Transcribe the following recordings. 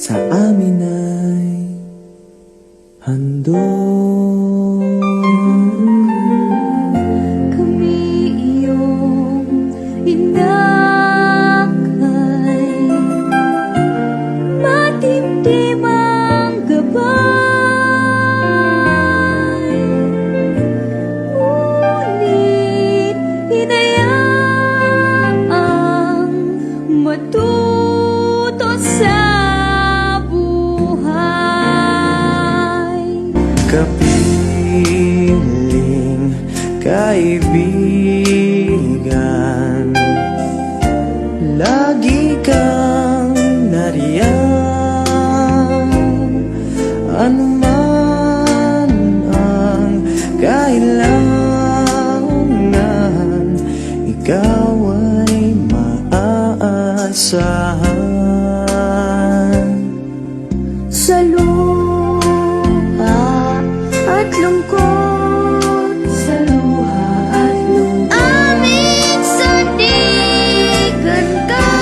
sa amin ay handog. Kami iyong inakay, matimtim ang gabay, ngunit hinayaang matuto sa buhay. Kapiling kaibigan, lagi kang nariyan, anuman ang kailangan, ikaw ay maaasahan. Sa luha at lungkot, sa luha at lungkot, aming sandigan ka.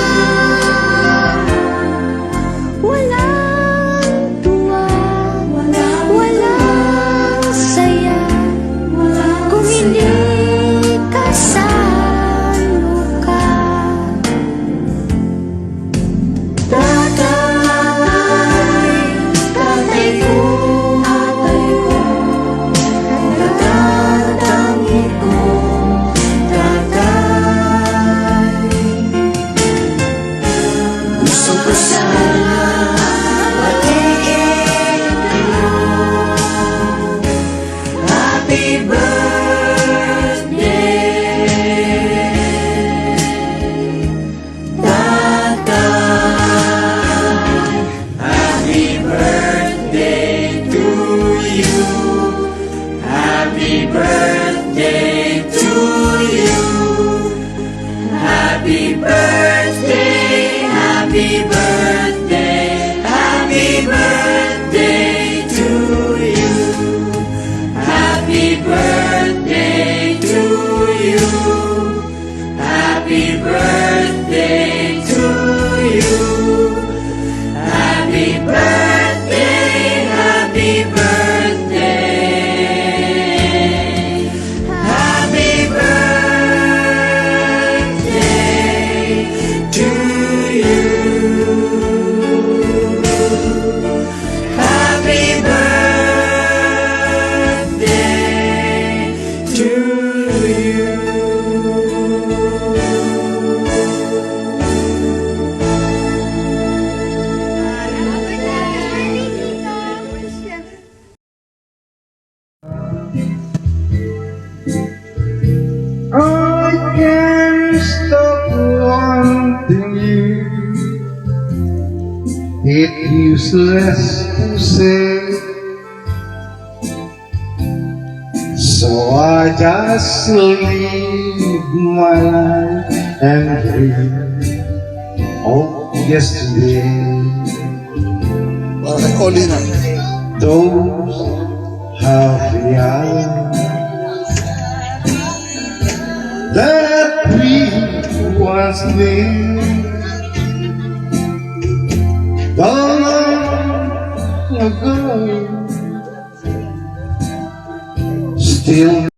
Walang tuwa, walang saya, kung hindi kasalo ka. Tatay ko, natatangi ko, tatay. Gusto ko sana batiin kayo. Happy birthday, tatay. Happy birthday to you. Happy birthday to you. Happy birthday, happy birthday, happy birthday to you. Happy birthday to you. Happy birthday to you. Happy birthday, happy birthday. Happy birthday to you. Happy birthday to you. I can't stop wanting you. It's useless to say, so I just live my life and dream of yesterday. Para kay Oli na. Those happy hours that we once knew, long ago, still